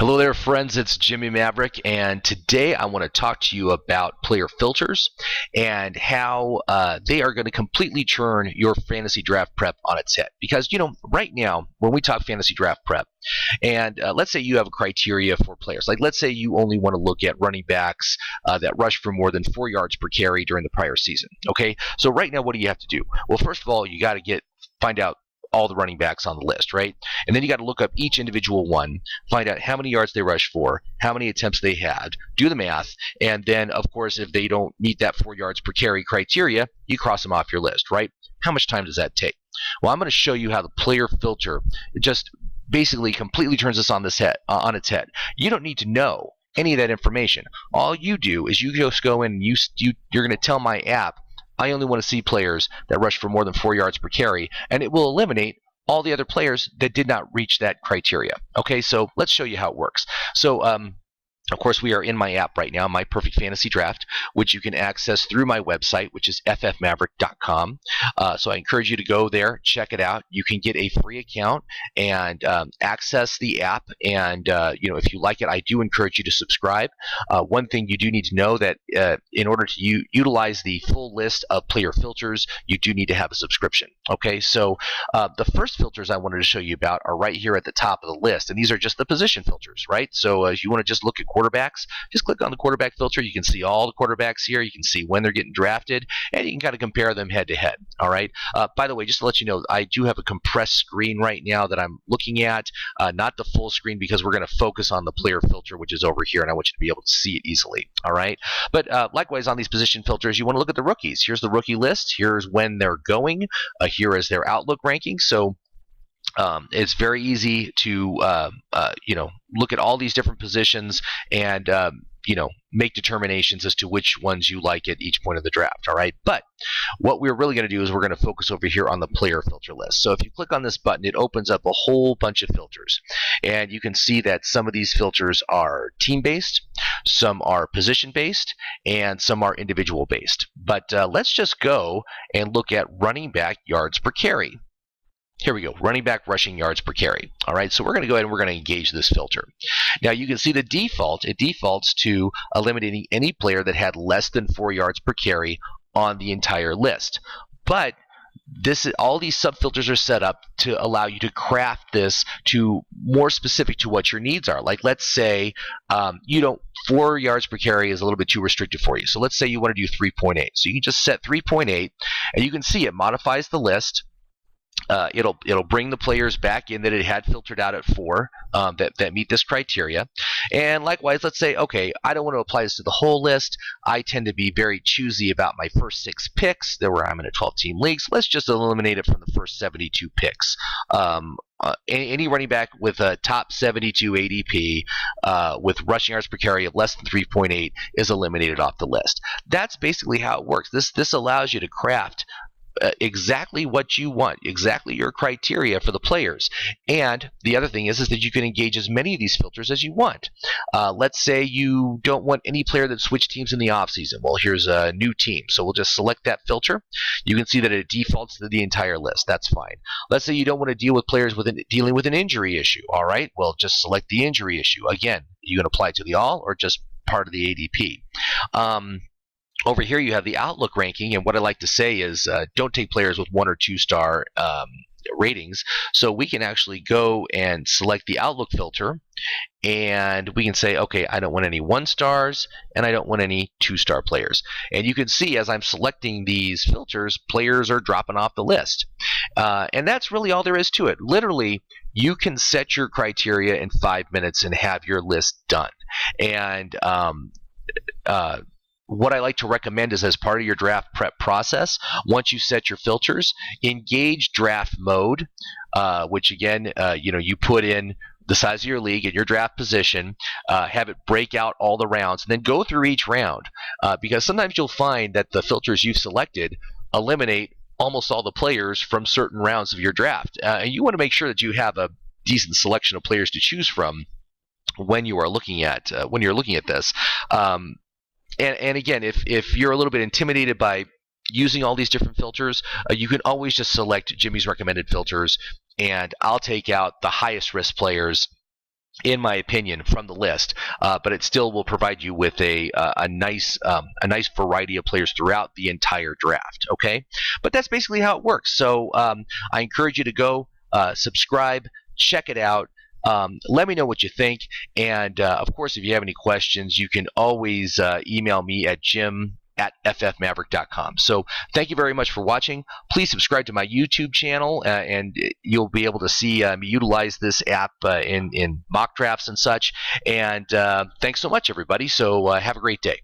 Hello there, friends. It's Jimmy Maverick, and today I want to talk to you about player filters and how they are going to completely turn your fantasy draft prep on its head. Because, right now, when we talk fantasy draft prep, and let's say you have a criteria for players, like let's say you only want to look at running backs that rush for more than 4 yards per carry during the prior season. Okay, so right now, what do you have to do? Well, first of all, you got to find out all the running backs on the list, right? And then you got to look up each individual one, find out how many yards they rushed for, how many attempts they had, do the math, and then, of course, if they don't meet that 4 yards per carry criteria, you cross them off your list, right? How much time does that take? Well, I'm going to show you how the player filter just basically completely turns this on its head. You don't need to know any of that information. All you do is you just go in and you're going to tell my app, I only want to see players that rush for more than 4 yards per carry, and it will eliminate all the other players that did not reach that criteria. Okay, so let's show you how it works. So, of course, we are in my app right now, My Perfect Fantasy Draft, which you can access through my website, which is ffmaverick.com. So I encourage you to go there, check it out. You can get a free account and access the app. And if you like it, I do encourage you to subscribe. One thing you do need to know that in order to utilize the full list of player filters, you do need to have a subscription. Okay, so the first filters I wanted to show you about are right here at the top of the list, and these are just the position filters, right? So if you want to just look at quarterbacks, just click on the quarterback filter. You can see all the quarterbacks here. You can see when they're getting drafted, and you can kind of compare them head to head. All right. By the way, just to let you know, I do have a compressed screen right now that I'm looking at, not the full screen, because we're going to focus on the player filter, which is over here, and I want you to be able to see it easily. All right. But likewise, on these position filters, you want to look at the rookies. Here's the rookie list. Here's when they're going. Here is their outlook ranking. So it's very easy to look at all these different positions and make determinations as to which ones you like at each point of the draft. All right, but what we're really going to do is we're going to focus over here on the player filter list. So if you click on this button, it opens up a whole bunch of filters, and you can see that some of these filters are team based, some are position based, and some are individual based. But let's just go and look at running back yards per carry. Here we go, running back rushing yards per carry. All right, so we're going to go ahead and we're going to engage this filter. Now you can see it defaults to eliminating any player that had less than 4 yards per carry on the entire list. But all these subfilters are set up to allow you to craft this to more specific to what your needs are. Like, let's say 4 yards per carry is a little bit too restricted for you. So let's say you want to do 3.8. So you can just set 3.8, and you can see it modifies the list. It'll bring the players back in that it had filtered out at 4 that meet this criteria. And likewise, let's say, okay, I don't want to apply this to the whole list. I tend to be very choosy about my first 6 picks. Where I'm in a 12-team league. So let's just eliminate it from the first 72 picks. Any running back with a top 72 ADP with rushing yards per carry of less than 3.8 is eliminated off the list. That's basically how it works. This allows you to craft exactly what you want, exactly your criteria for the players. And the other thing is that you can engage as many of these filters as you want. Let's say you don't want any player that switched teams in the offseason. Well, here's a new team, so we'll just select that filter. You can see that it defaults to the entire list. That's fine. Let's say you don't want to deal with players dealing with an injury issue. All right, well, just select the injury issue. Again, you can apply it to the all or just part of the ADP. Over here you have the outlook ranking, and what I like to say is don't take players with 1 or 2 star ratings. So we can actually go and select the outlook filter, and we can say, okay, I don't want any 1 stars and I don't want any 2 star players. And you can see as I'm selecting these filters, players are dropping off the list. And that's really all there is to it. Literally, you can set your criteria in 5 minutes and have your list done. And what I like to recommend is, as part of your draft prep process, once you set your filters, engage draft mode, which again, you put in the size of your league and your draft position, have it break out all the rounds, and then go through each round, because sometimes you'll find that the filters you've selected eliminate almost all the players from certain rounds of your draft. And you want to make sure that you have a decent selection of players to choose from when you are looking at this. And again, if you're a little bit intimidated by using all these different filters, you can always just select Jimmy's recommended filters, and I'll take out the highest risk players in my opinion, from the list. But it still will provide you with a nice variety of players throughout the entire draft. Okay, but that's basically how it works. So I encourage you to go subscribe, check it out. Let me know what you think, and of course, if you have any questions, you can always email me at jim@ffmaverick.com. So thank you very much for watching. Please subscribe to my YouTube channel, and you'll be able to see me utilize this app in mock drafts and such. And thanks so much, everybody. So have a great day.